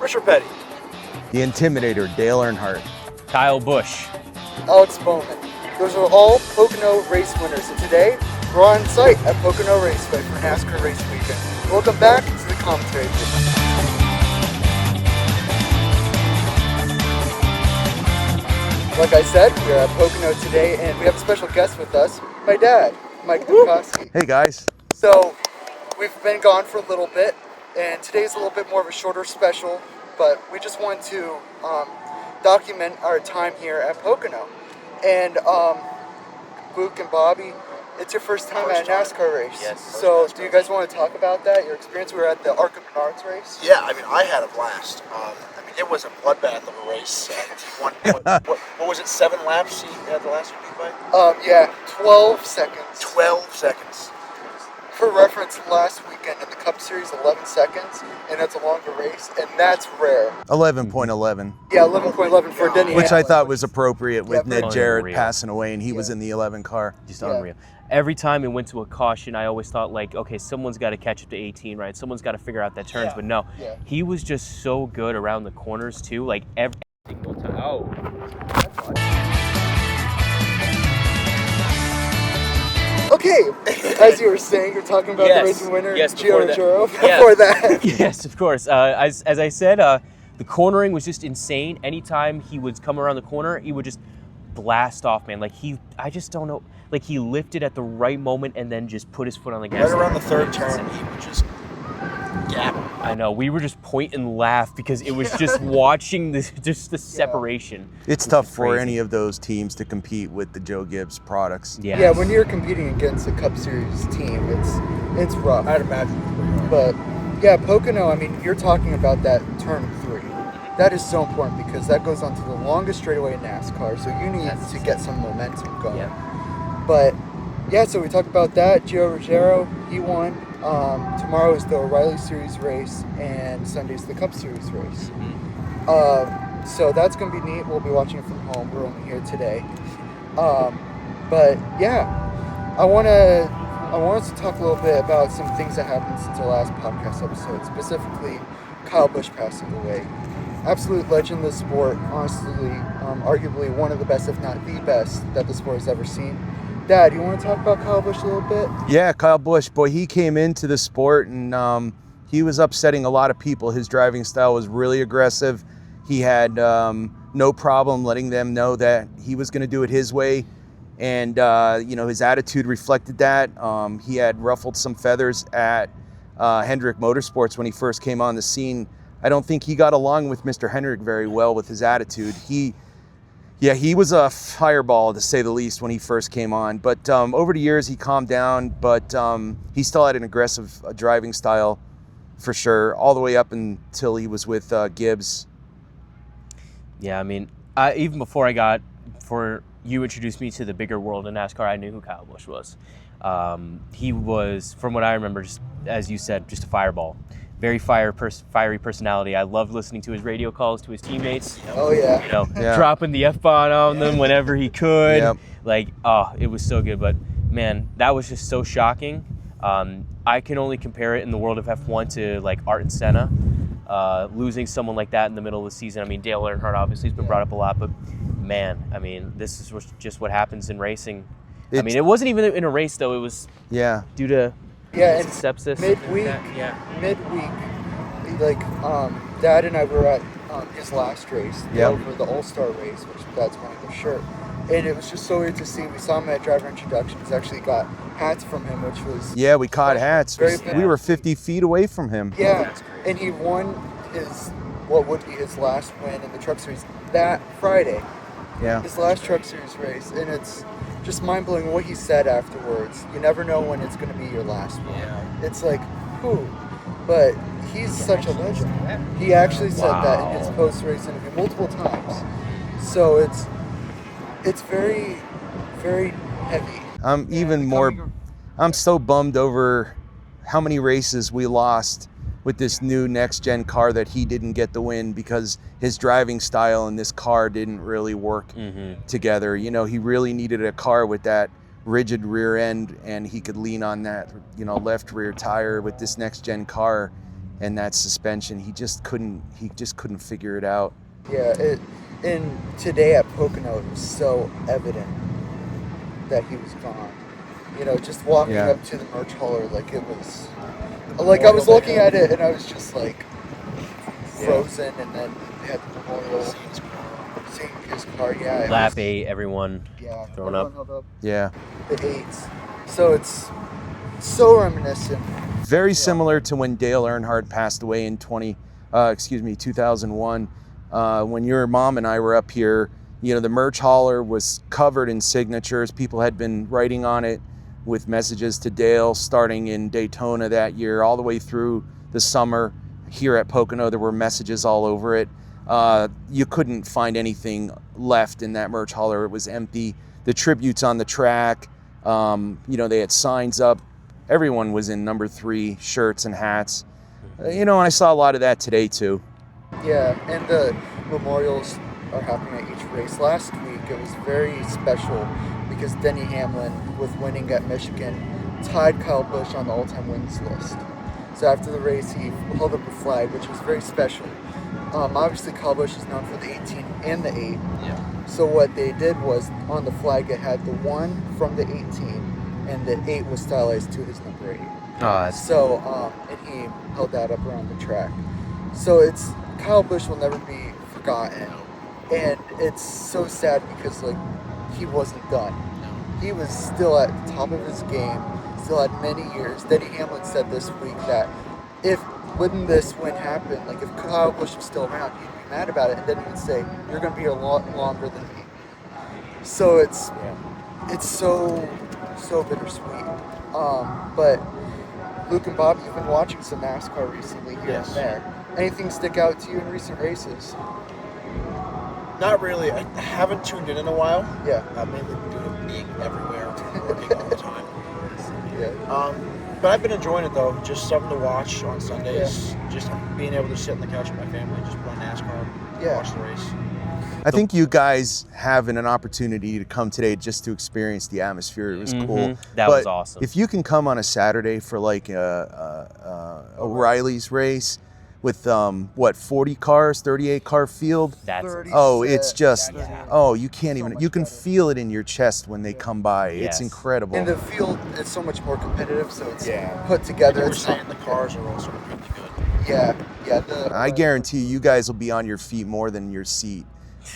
Richard Petty. The Intimidator, Dale Earnhardt. Kyle Busch. Alex Bowman. Those are all Pocono race winners, and today we're on site at Pocono Raceway for NASCAR race weekend. Welcome back to the commentary booth. Like I said, we're at Pocono today, and we have a special guest with us, my dad, Mike Dukowski. Hey guys. So, we've been gone for a little bit, and today's a little bit more of a shorter special, but we just want to document our time here at Pocono. And Luke and Bobby, it's your first time at a NASCAR race. Yes. So, do you guys want to talk about that, your experience? We were at the Arc of Menards race. Yeah, I mean, I had a blast. It was a bloodbath of a race. What was it, 7 laps he had the last one beat by? Yeah, 12 seconds. 12 seconds. For reference, last weekend in the Cup Series, 11 seconds, and that's a longer race, and that's rare. 11.11. Yeah, 11.11 for Denny Which I Hamlin. thought was appropriate with Yeah, Ned Jarrett unreal. passing away, and he was in the 11 car. Just unreal. Every time it went to a caution, I always thought, like, okay, someone's got to catch up to 18, right? Someone's got to figure out that turns. Yeah. But no, Yeah. he was just so good around the corners, too. Like, every single time. Oh. Okay, as you were saying, you're talking about the racing winner, Yes, Gio before that. Ruggiero. Yeah. Before that. Yes, of course. As I said, the cornering was just insane. Anytime he would come around the corner, he would just blast off, man. Like, I just don't know. Like, he lifted at the right moment and then just put his foot on the gas. Right around the third turn, he would just gap. I know. We were just point and laugh because it was just watching the separation. It's tough is for crazy. any of those teams to compete with the Joe Gibbs products. Yes. Yeah, when you're competing against a Cup Series team, it's rough. I'd imagine it was pretty hard. But yeah, Pocono, I mean, you're talking about that turn 3. That is so important because that goes on to the longest straightaway in NASCAR, so you need to get some momentum going. Yeah. But yeah, so we talked about that. Gio Ruggiero, he won. Tomorrow is the O'Reilly Series race, and Sunday's the Cup Series race. So that's going to be neat. We'll be watching it from home. We're only here today. But yeah, I want us to talk a little bit about some things that happened since our last podcast episode, specifically Kyle Busch passing away. Absolute legend of the sport, honestly, arguably one of the best, if not the best, that the sport has ever seen. Dad, you want to talk about Kyle Busch a little bit? Yeah, Kyle Busch, boy, he came into the sport and he was upsetting a lot of people. His driving style was really aggressive. He had no problem letting them know that he was going to do it his way. And, his attitude reflected that. He had ruffled some feathers at Hendrick Motorsports when he first came on the scene. I don't think he got along with Mr. Hendrick very well with his attitude. He was a fireball, to say the least, when he first came on. But over the years, he calmed down, but he still had an aggressive driving style, for sure, all the way up until he was with Gibbs. Yeah, I mean, even before you introduced me to the bigger world in NASCAR, I knew who Kyle Busch was. He was, from what I remember, just as you said, just a fireball. Very fiery personality. I loved listening to his radio calls to his teammates. Oh, yeah. Dropping the F-bomb on them whenever he could. Yep. It was so good. But, man, that was just so shocking. I can only compare it in the world of F1 to, like, Ayrton Senna. Losing someone like that in the middle of the season. I mean, Dale Earnhardt obviously has been brought up a lot. But, man, I mean, this is just what happens in racing. It wasn't even in a race, though. It was due to... Yeah, and sepsis. midweek, like Dad and I were at his last race, the All-Star race, which Dad's wearing the shirt, and it was just so weird to see. We saw him at driver introductions. Actually, got hats from him, which was we caught hats. We were 50 feet away from him. Yeah, and he won what would be his last win in the Truck Series that Friday. Yeah, his last Truck Series race, and it's just mind-blowing what he said afterwards. You never know when it's going to be your last one. Yeah. It's like, who? But he's such a legend. He actually said that in his post-race interview multiple times. So it's very, very heavy. I'm so bummed over how many races we lost with this new next-gen car that he didn't get the win because his driving style and this car didn't really work together. He really needed a car with that rigid rear end and he could lean on that, left rear tire. With this next-gen car, and that suspension. He just couldn't figure it out. Yeah, and today at Pocono, it was so evident that he was gone. You know, just walking Yeah. up to the merch hauler, like it was, like I was looking at it and I was just like frozen, and then they had the memorial, seeing his car, yeah. it Lap was- 8, everyone Yeah, throwing everyone up. held up Yeah. the 8s. So it's so reminiscent. Very similar to when Dale Earnhardt passed away in 2001. When your mom and I were up here, you know, the merch hauler was covered in signatures. People had been writing on it with messages to Dale starting in Daytona that year, all the way through the summer. Here at Pocono, there were messages all over it. You couldn't find anything left in that merch hauler. It was empty. The tributes on the track, you know, they had signs up. Everyone was in number 3 shirts and hats. You know, and I saw a lot of that today too. Yeah, and the memorials are happening at each race. Last week it was very special because Denny Hamlin, with winning at Michigan, tied Kyle Busch on the all-time wins list. So after the race, he held up a flag, which was very special. Obviously, Kyle Busch is known for the 18 and the 8. Yeah. So what they did was, on the flag, it had the 1 from the 18, and the 8 was stylized to his number 8. So, and he held that up around the track. So Kyle Busch will never be forgotten. And it's so sad because, like, he wasn't done. He was still at the top of his game, still had many years. Denny Hamlin said this week that when this win happened, like if Kyle Busch was still around, he'd be mad about it, and then he would say, "You're going to be a lot longer than me." So it's so bittersweet. But Luke and Bob, you've been watching some NASCAR recently here Yes. and there. Anything stick out to you in recent races? Not really. I haven't tuned in a while. Yeah. Mainly due to being everywhere, working all the time. Yeah. But I've been enjoying it though. Just something to watch on Sundays. Just being able to sit on the couch with my family, just put on NASCAR, Yeah. watch the race. I think you guys having an opportunity to come today just to experience the atmosphere. It was cool. That But was awesome. If you can come on a Saturday for like a O'Reilly's race with 40 cars, 38 car field. That's 30. Oh, it's just Yeah. you can't even. much You can better. feel it in your chest when they come by. It's Yes. incredible. And the field is so much more competitive, so it's Yeah. put together. They were It's saying not, the cars are all sort of pretty good. yeah. I guarantee you guys will be on your feet more than your seat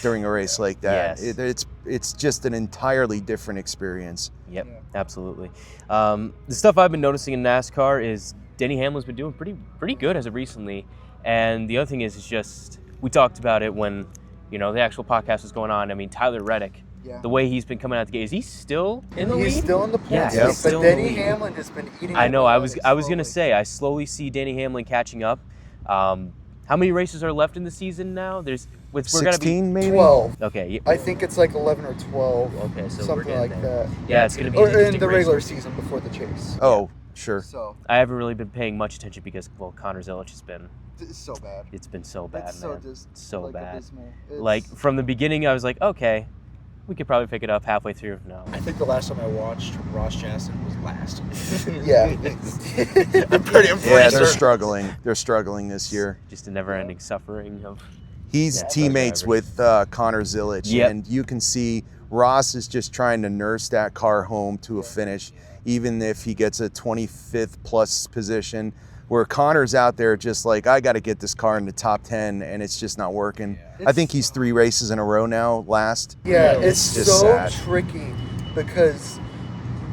during a race like that. Yes. It's just an entirely different experience. Yep, absolutely. The stuff I've been noticing in NASCAR is Denny Hamlin's been doing pretty good as of recently. And the other thing is just, we talked about it when, you know, the actual podcast was going on. I mean, Tyler Reddick, Yeah. the way he's been coming out the gate, is he still in the He's lead? still in the Yeah, points, he's but still in the Denny lead. Hamlin has been eating. I know. I was slowly. gonna say I slowly see Denny Hamlin catching up. How many races are left in the season now? We're gonna be 16 maybe. 12. okay. I think it's like 11 or 12. Okay, so we're something getting like there. that. Yeah, it's gonna be Or an in interesting the race. regular season before the chase. Oh, sure. So I haven't really been paying much attention because, well, Connor Zilic has been. it's so bad. It's been so bad, It's man. so So like, bad. abysmal. It's- Like from the beginning, I was like, okay, we could probably pick it up halfway through. No. I think the last time I watched, Ross Chastain was last. yeah. I'm pretty Yeah, they're certain. struggling. They're struggling this year. Just a never-ending suffering of. He's Yeah, teammates drivers. with Connor Zilic, Yep. and you can see Ross is just trying to nurse that car home to a finish, even if he gets a 25th plus position. Where Connor's out there just like, I got to get this car in the top 10, and it's just not working. I think he's 3 races in a row now, last. Yeah, Yeah, it's just so sad. tricky because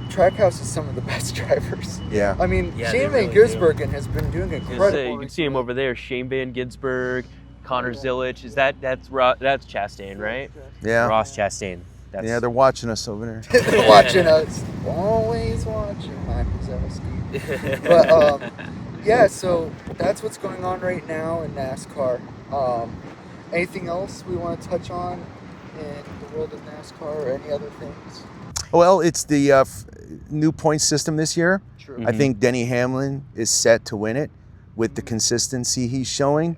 Trackhouse is some of the best drivers. Yeah. I mean, Yeah, Shane they Van really do. Gisbergen has been doing I was gonna incredible. say, you can see him over there, Shane Van Gisberg, Connor Zilic. That's Chastain, right? Yeah. Ross Chastain. That's, Yeah, they're watching us over there. They're watching us, always watching Mike Wazowski. But yeah, so that's what's going on right now in NASCAR. Anything else we want to touch on in the world of NASCAR or any other things? Well, it's the new point system this year. True. I think Denny Hamlin is set to win it with the consistency he's showing.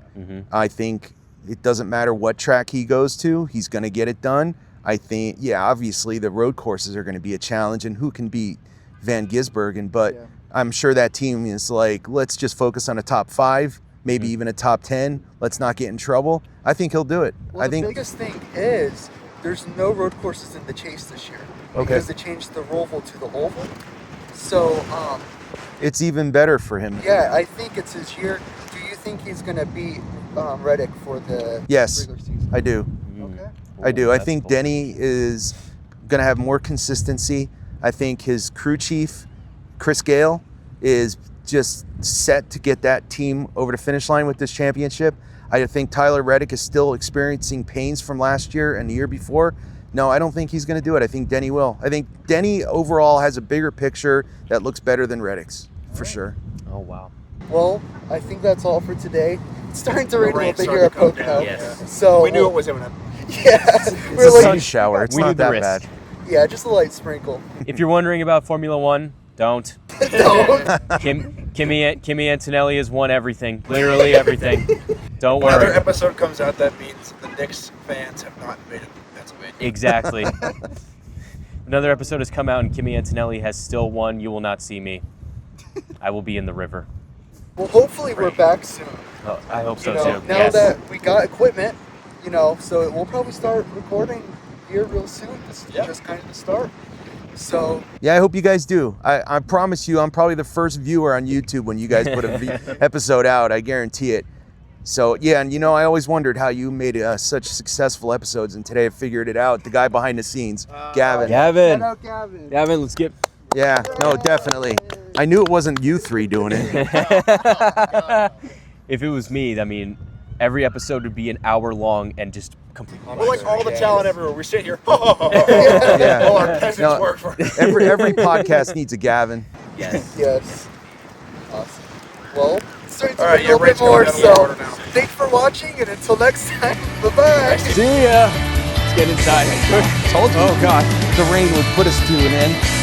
I think it doesn't matter what track he goes to, he's going to get it done. I think, yeah, obviously the road courses are going to be a challenge, and who can beat Van Gisbergen? But Yeah. I'm sure that team is like, let's just focus on a top 5 maybe even a top 10. Let's not get in trouble. I think he'll do it. Well, I the think biggest thing is there's no road courses in the Chase this year because they changed the Roval to the Oval. So, it's even better for him. yeah, I think it's his year. Do you think he's going to beat Reddick for the Yes, regular season? I do. Okay. I do. I That's think cool. Denny is going to have more consistency. I think his crew chief, Chris Gale, is just set to get that team over the finish line with this championship. I think Tyler Reddick is still experiencing pains from last year and the year before. No, I don't think he's going to do it. I think Denny will. I think Denny overall has a bigger picture that looks better than Reddick's, for sure. Oh, wow. Well, I think that's all for today. It's starting to rain a little rain's bit here at starting to come Pocono. down, Yes. So We knew it was imminent. Yeah, It's we're a sun like, shower. It's We not need the that risk. bad. yeah, just a light sprinkle. If you're wondering about Formula One, don't. Don't. Kimi Antonelli has won everything. Literally everything. Don't Another worry. episode comes out, that means the Knicks fans have not invaded Pennsylvania. Exactly. Another episode has come out and Kimi Antonelli has still won. You will not see me. I will be in the river. Well, hopefully we're back soon. Oh, I hope so You know, too. now Yes. that we got equipment, so we'll probably start recording here real soon. This is Yeah. just kind of the start. So Yeah, I hope you guys do. I promise you, I'm probably the first viewer on YouTube when you guys put a episode out. I guarantee it. So, yeah, and I always wondered how you made such successful episodes, and today I figured it out. The guy behind the scenes, Gavin. Gavin. shout out Gavin. Gavin, let's get. Yeah, no, definitely. I knew it wasn't you three doing it. If it was me, I mean, every episode would be an hour long and just complete. We're like all the talent everywhere. We sit here. Yeah. All our peasants No, work for every podcast needs a Gavin. Yes. Yes. Awesome. Well, it's starting to All right, rain a your little bit rate's going more, down the so water now. thanks for watching, and until next time, bye-bye. See ya. Let's get inside. Told you. Oh, God. The rain would put us to an end.